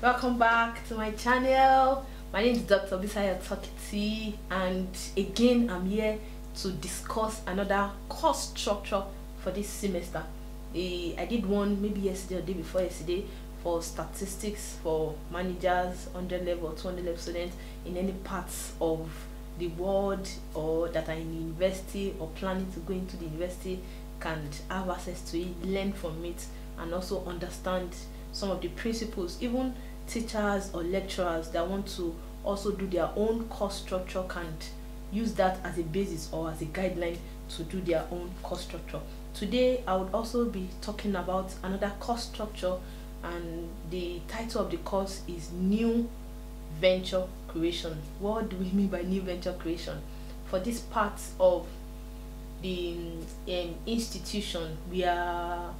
Welcome back to my channel. My name is Dr. Bisaya Tokiti, and again I'm here to discuss another course structure for this semester. I did one maybe yesterday or day before yesterday for statistics for managers, 100 level or 200 level students in any parts of the world, or that are in university or planning to go into the university, can have access to it, learn from it, and also understand some of the principles. Even teachers or lecturers that want to also do their own course structure can use that as a basis or as a guideline to do their own course structure. Today I would also be talking about another course structure, and the title of the course is New Venture Creation. What do we mean by new venture creation? For this part of the institution, we are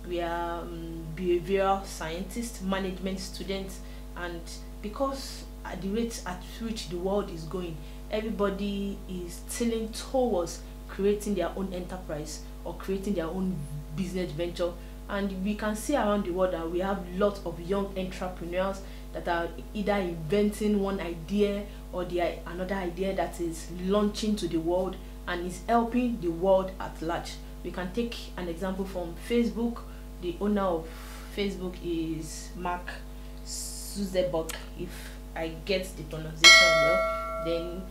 behavioral scientists, management students, and because at the rate at which the world is going, everybody is tilting towards creating their own enterprise or creating their own business venture. And we can see around the world that we have lots of young entrepreneurs that are either inventing one idea or another idea that is launching to the world and is helping the world at large. We can take an example from Facebook. The owner of Facebook is Mark Zuckerberg, if I get the pronunciation well. Then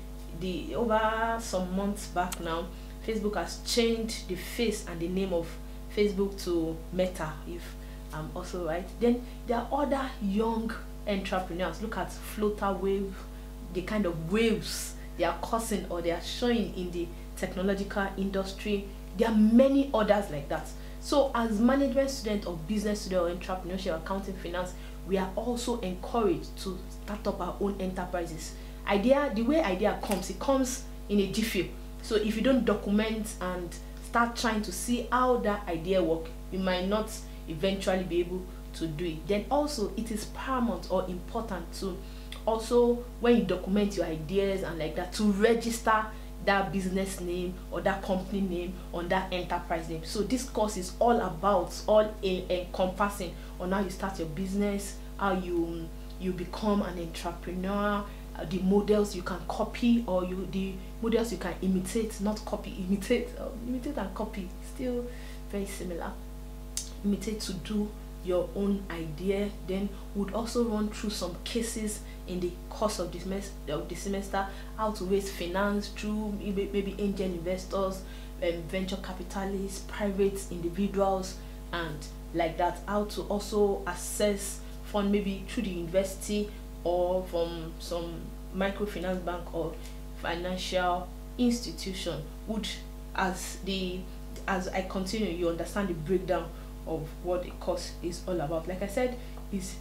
over some months back now, Facebook has changed the face and the name of Facebook to Meta, if I'm also right. Then there are other young entrepreneurs. Look at Floater Wave, the kind of waves they are causing or they are showing in the technological industry. There are many others like that. So as management student or business student or entrepreneurship, accounting, finance, we are also encouraged to start up our own enterprises. The way idea comes, it comes in a jiffy. So if you don't document and start trying to see how that idea works, you might not eventually be able to do it. Then also it is paramount or important to also, when you document your ideas and like that, to register that business name or that company name on that enterprise name. So this course is all about, encompassing on how you start your business, how you become an entrepreneur, the models you can copy, or the models you can imitate, not copy, imitate and copy, still very similar. Imitate to do your own idea. Then would also run through some cases in the course of the semester, how to raise finance through maybe angel investors, venture capitalists, private individuals, and like that. How to also access fund maybe through the university or from some microfinance bank or financial institution. Would as I continue, you understand the breakdown of what the course is all about. Like I said, is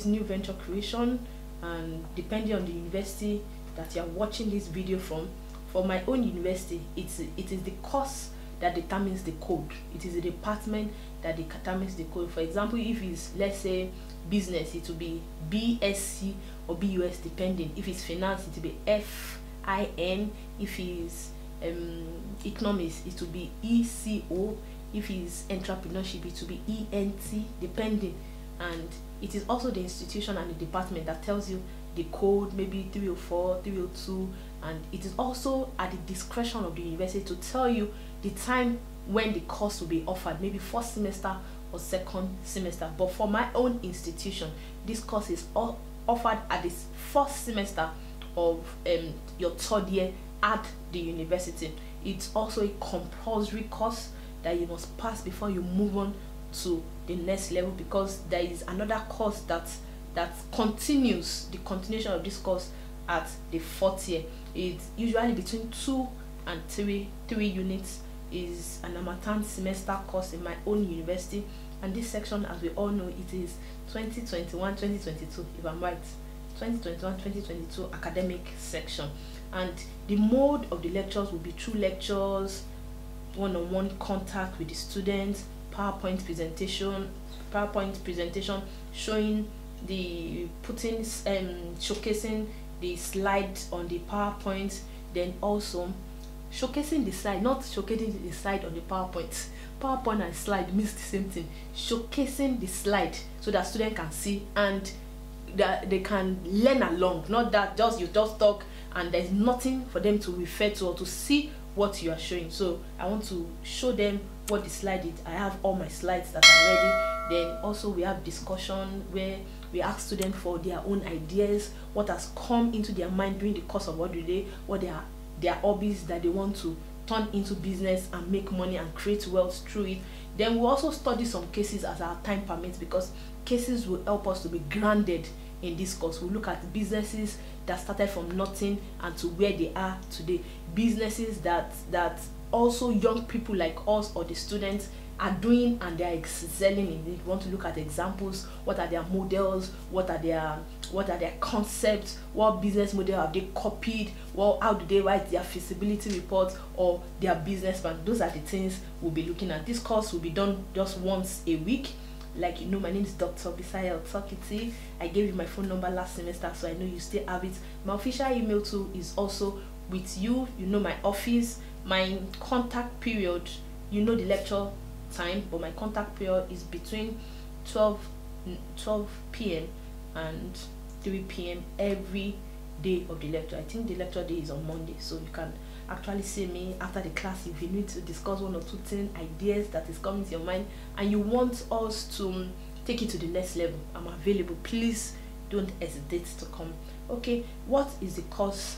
new venture creation, and depending on the university that you're watching this video from. For my own university, it is the course that determines the code. It is the department that determines the code. For example, if it's, let's say, business, it will be BSc or BUS depending. If it's finance, it will be FIN. If it's economics, it will be ECO. If it's entrepreneurship, it will be ENT depending. And it is also the institution and the department that tells you the code, maybe 304, 302, and it is also at the discretion of the university to tell you the time when the course will be offered, maybe first semester or second semester. But for my own institution, this course is offered at this first semester of your third year at the university. It's also a compulsory course that you must pass before you move on to the next level, because there is another course that continues the continuation of this course at the fourth year. It's usually between 2 and 3 units. Is an amateur semester course in my own university, and this section, as we all know, it is 2021-2022, if I'm right, 2021-2022 academic section. And the mode of the lectures will be through lectures, one-on-one contact with the students, PowerPoint presentation showing showcasing the slides on the PowerPoint, then also showcasing the slide, not showcasing the slide on the PowerPoint. PowerPoint and slide means the same thing. Showcasing the slide so that students can see and that they can learn along, not that just you just talk and there's nothing for them to refer to or to see what you are showing. So I want to show them what the slide is. I have all my slides that are ready. Then also we have discussion where we ask students for their own ideas, what has come into their mind during the course of what their hobbies that they want to turn into business and make money and create wealth through it. Then we'll also study some cases as our time permits, because cases will help us to be grounded in this course. We'll look at businesses that started from nothing and to where they are today, businesses that also young people like us or the students are doing and they are excelling in it. We want to look at examples. What are their models? What are their concepts? What business model have they copied? Well, how do they write their feasibility report or their business plan? Those are the things we'll be looking at. This course will be done just once a week. Like you know, my name is Dr. Bisaya Otokiti. I gave you my phone number last semester, so I know you still have it. My official email too is also with you. You know my office, my contact period. You know the lecture time, but my contact period is between 12 p.m. and 3 p.m. every day of the lecture. I think the lecture day is on Monday, so you can actually see me after the class if you need to discuss one or two things, ideas that is coming to your mind and you want us to take it to the next level. I'm available. Please don't hesitate to come. Okay, what is the course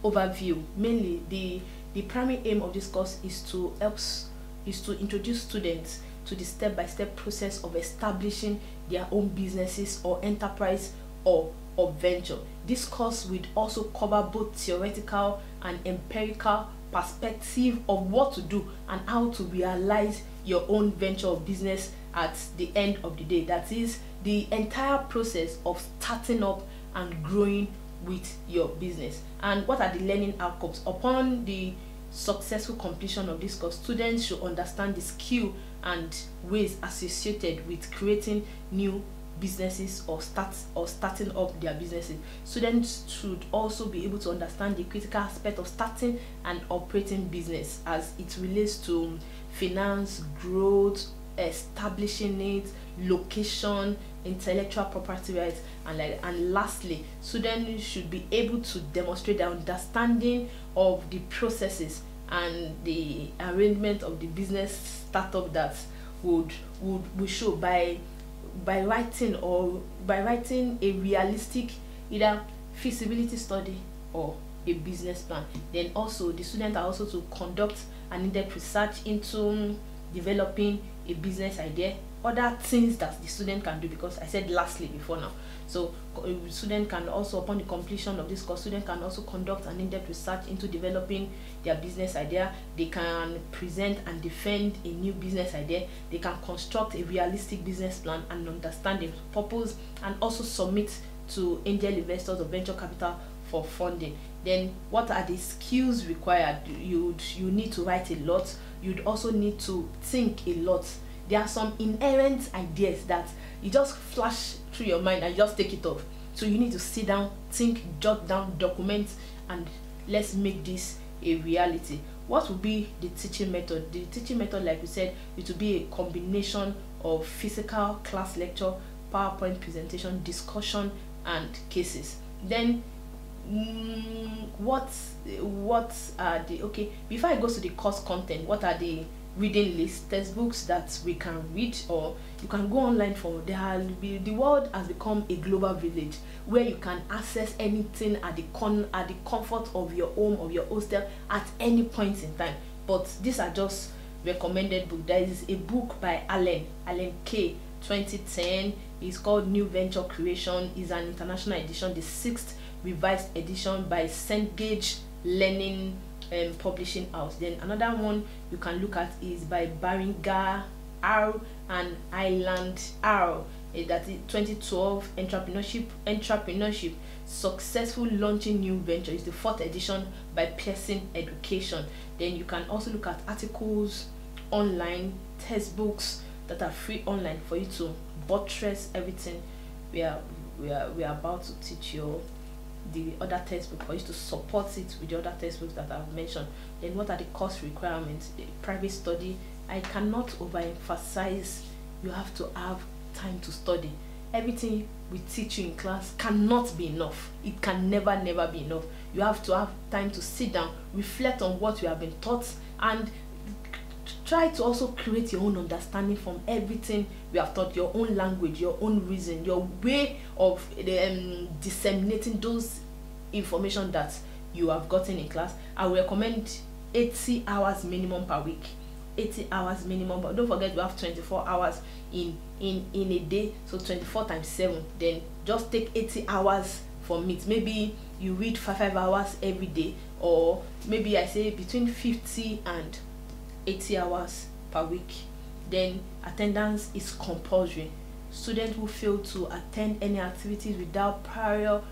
overview? Mainly the primary aim of this course is to introduce students to the step-by-step process of establishing their own businesses or enterprise or venture. This course will also cover both theoretical and empirical perspective of what to do and how to realize your own venture or business at the end of the day. That is the entire process of starting up and growing with your business. And what are the learning outcomes? Upon the successful completion of this course, students should understand the skill and ways associated with creating new businesses or starting up their businesses. Students should also be able to understand the critical aspect of starting and operating business as it relates to finance, growth, establishing it, location, intellectual property rights, and lastly, students should be able to demonstrate their understanding of the processes and the arrangement of the business startup that would show by writing a realistic either feasibility study or a business plan. Then also the students are also to conduct an in-depth research into developing a business idea, other things that the student can do, because I said lastly before now. So student can also, upon the completion of this course, student can also conduct an in-depth research into developing their business idea. They can present and defend a new business idea. They can construct a realistic business plan and understand the purpose, and also submit to angel investors or venture capital for funding. Then what are the skills required? You need to write a lot. You'd also need to think a lot. There are some inherent ideas that you just flash through your mind and you just take it off. So you need to sit down, think, jot down, document, and let's make this a reality. What will be the teaching method? The teaching method, like we said, it will be a combination of physical class lecture, PowerPoint presentation, discussion, and cases. Then what are the, okay, before I go to the course content, what are the reading list, textbooks that we can read, or you can go online for? The world has become a global village where you can access anything at the comfort of your home or your hostel at any point in time. But these are just recommended books. There is a book by Allen K 2010. It's called New Venture Creation. It's an international edition, the 6th revised edition by St. Gage Learning Publishing House. Then another one you can look at is by Baringer R and Island R. That is 2012 entrepreneurship successful launching new venture. Is the 4th edition by Pearson Education. Then you can also look at articles online, textbooks that are free online for you to buttress everything we are about to teach your the other textbook, for you to support it with the other textbooks that I've mentioned. Then what are the course requirements? The private study, I cannot overemphasize, you have to have time to study. Everything we teach you in class cannot be enough. It can never be enough. You have to have time to sit down, reflect on what you have been taught, and try to also create your own understanding from everything you have taught, your own language, your own reason, your way of disseminating those information that you have gotten in class. I will recommend 80 hours minimum per week. 80 hours minimum, but don't forget we have 24 hours in a day, so 24 times 7. Then just take 80 hours from it. Maybe you read 5 hours every day, or maybe I say between 50 and 80 hours per week. Then attendance is compulsory. Students who fail to attend any activities without prior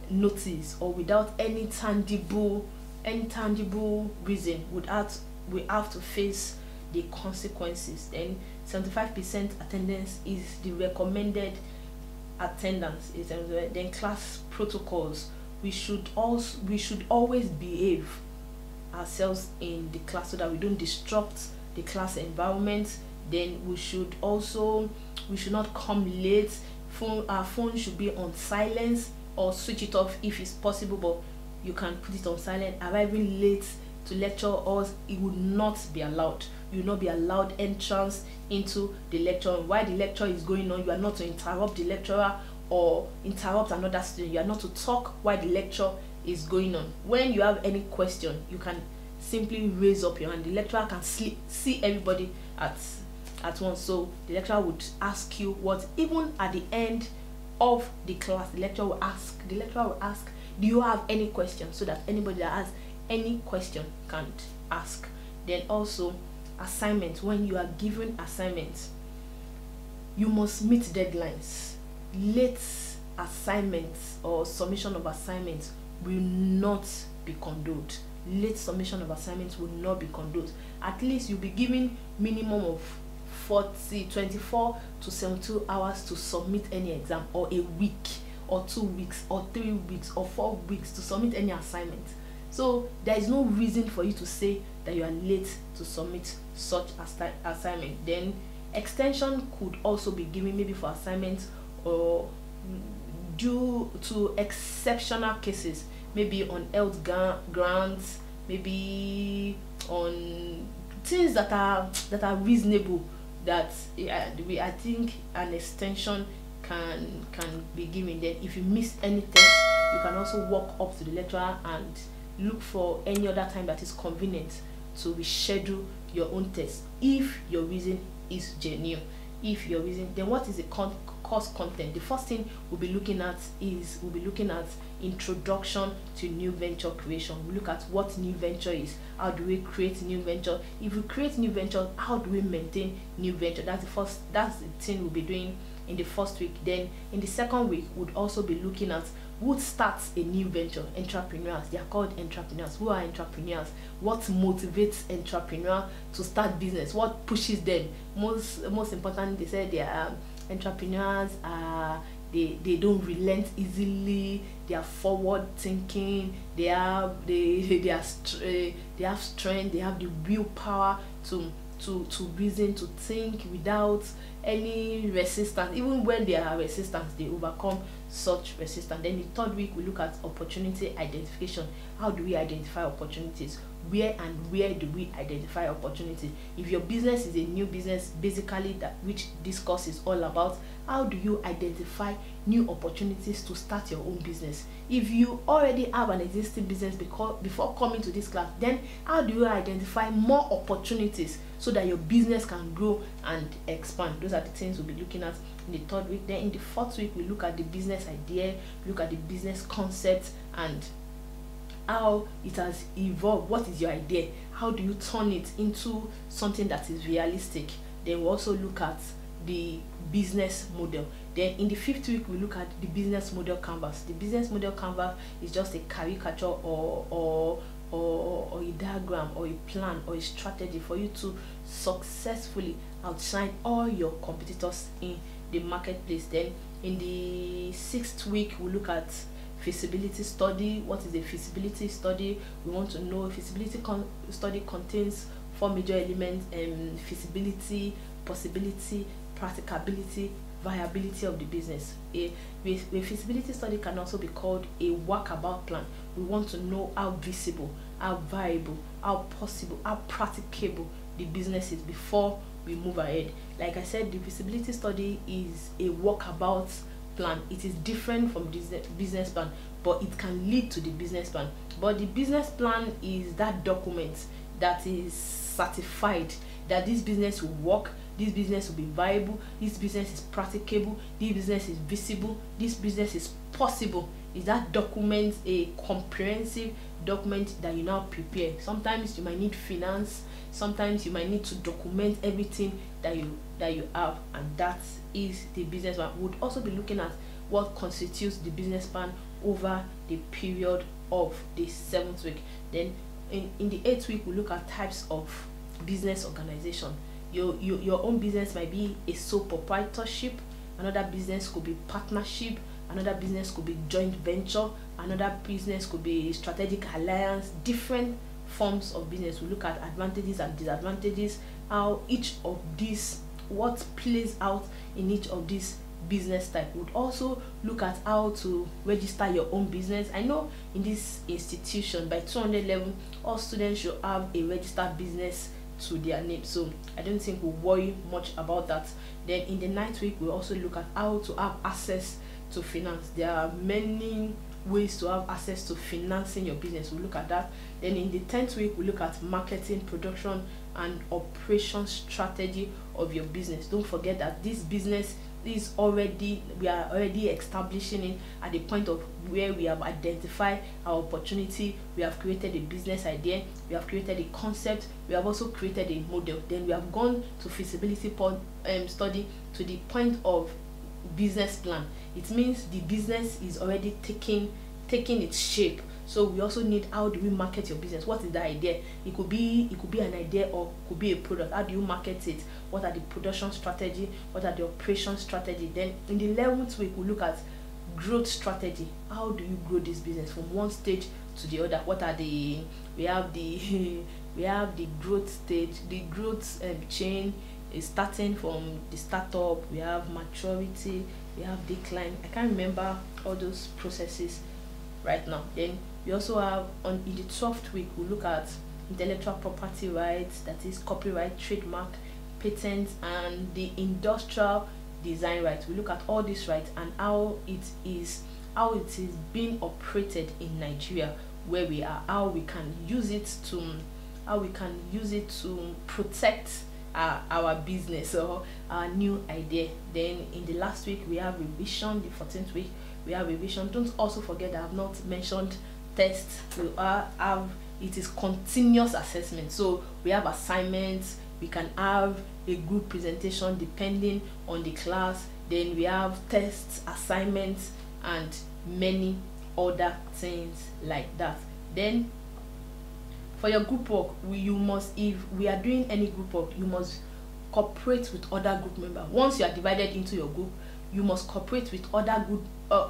notice or without any tangible reason we have to face the consequences. Then 75% attendance is the recommended attendance. Then class protocols, we should always behave ourselves in the class so that we don't disrupt the class environment. Then we should not come late. Our phone should be on silence, or switch it off if it's possible, but you can put it on silent. Arriving late to lecture us, it would not be allowed. You will not be allowed entrance into the lecture. While the lecture is going on, you are not to interrupt the lecturer or interrupt another student. You are not to talk while the lecture is going on. When you have any question, you can simply raise up your hand. The lecturer can see everybody at once. So the lecturer would ask you what, even at the end of the class, the lecturer will ask, do you have any questions, so that anybody that has any question can ask. Then also assignments. When you are given assignments, you must meet deadlines. Late assignments or submission of assignments will not be condoned. Late submission of assignments will not be condoned. At least you'll be given minimum of 24 to 72 hours to submit any exam, or a week, or 2 weeks, or 3 weeks, or 4 weeks to submit any assignment. So there is no reason for you to say that you are late to submit such assignment. Then extension could also be given, maybe for assignments, or due to exceptional cases, maybe on health grants, maybe on things that are reasonable, that I think an extension can be given. Then if you miss any test, you can also walk up to the lecturer and look for any other time that is convenient to reschedule your own test, if your reason is genuine. If your reason, then what is the course content? The first thing we'll be looking at introduction to new venture creation. We look at what new venture is. How do we create new venture? If we create new venture, how do we maintain new venture? That's the thing we'll be doing in the first week. Then in the second week, we'll also be looking at who starts a new venture. Entrepreneurs. They are called entrepreneurs. Who are entrepreneurs? What motivates entrepreneur to start business? What pushes them? Most importantly, they say they are entrepreneurs. They don't relent easily. They are forward thinking. They have strength. They have the willpower to reason, to think without any resistance. Even when there are resistance, they overcome such resistance. Then the third week, we look at opportunity identification. How do we identify opportunities? Where do we identify opportunities? If your business is a new business, basically which this course is all about, how do you identify new opportunities to start your own business? If you already have an existing business before coming to this class, then how do you identify more opportunities so that your business can grow and expand? Those are the things we'll be looking at in the third week. Then in the fourth week, we look at the business idea, look at the business concept, and how it has evolved. What is your idea? How do you turn it into something that is realistic? Then we also look at the business model. Then in the fifth week, we look at the business model canvas. The business model canvas is just a caricature or a diagram or a plan or a strategy for you to successfully outshine all your competitors in the marketplace. Then in the sixth week, we look at feasibility study. What is a feasibility study? We want to know feasibility study contains 4 major elements: feasibility, possibility, practicability, viability of the business. A feasibility study can also be called a walkabout plan. We want to know how visible, how viable, how possible, how practicable the business is before we move ahead. Like I said, the feasibility study is a walkabout plan. It is different from business plan, but it can lead to the business plan. But the business plan is that document that is certified that this business will work, this business will be viable, this business is practicable, this business is visible, this business is possible. Is that document a comprehensive document that you now prepare? Sometimes you might need finance, sometimes you might need to document everything that you have, and that is the business plan. We would also be looking at what constitutes the business plan over the period of the 7th week. Then in the 8th week, we look at types of business organization. Your own business might be a sole proprietorship, another business could be partnership, another business could be joint venture, another business could be strategic alliance. Different forms of business. We look at advantages and disadvantages, how each of these, what plays out in each of these business type. We would also look at how to register your own business. I know in this institution by 200 level all students should have a registered business to their name, so I don't think we'll worry much about that. Then in the 9th week, we also look at how to have access to finance. There are many ways to have access to financing your business. We'll look at that. Then in the 10th week, we look at marketing, production, and operation strategy of your business. Don't forget that this business is already, we are already establishing it at the point of where we have identified our opportunity, we have created a business idea, we have created a concept, we have also created a model. Then we have gone to feasibility study to the point of business plan. It means the business is already taking its shape. So we also need, how do we market your business? What is the idea? It could be an idea or could be a product. How do you market it? What are the production strategy? What are the operation strategy? Then in the 11th week, we look at growth strategy. How do you grow this business from one stage to the other? What are the we have the growth stage, the growth chain is starting from the startup. We have maturity, we have decline. I can't remember all those processes right now. Then we also have in the 12th week, we look at intellectual property rights, that is copyright, trademark, patents, and the industrial design rights. We look at all these rights and how it is being operated in Nigeria, where we are, how we can use it to protect our business or our new idea. Then in the last week, we have revision. The 14th week, we have revision. Don't also forget that I have not mentioned tests. It is continuous assessment. So we have assignments, we can have a group presentation depending on the class. Then we have tests, assignments, and many other things like that. Then for your group work, if we are doing any group work, you must cooperate with other group members. Once you are divided into your group, you must cooperate with other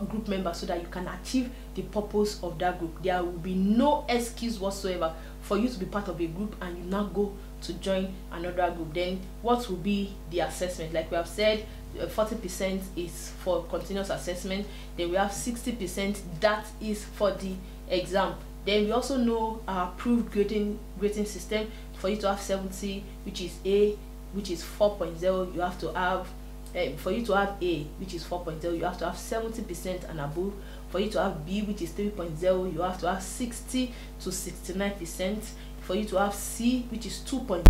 group members so that you can achieve the purpose of that group. There will be no excuse whatsoever for you to be part of a group and you now go to join another group. Then what will be the assessment? Like we have said, 40% is for continuous assessment. Then we have 60% that is for the exam. Then we also know our approved grading system. For you to have 70, which is A, which is 4.0, you have to have for you to have A, which is 4.0, you have to have 70% and above. For you to have B, which is 3.0, you have to have 60 to 69%. For you to have C, which is 2.0,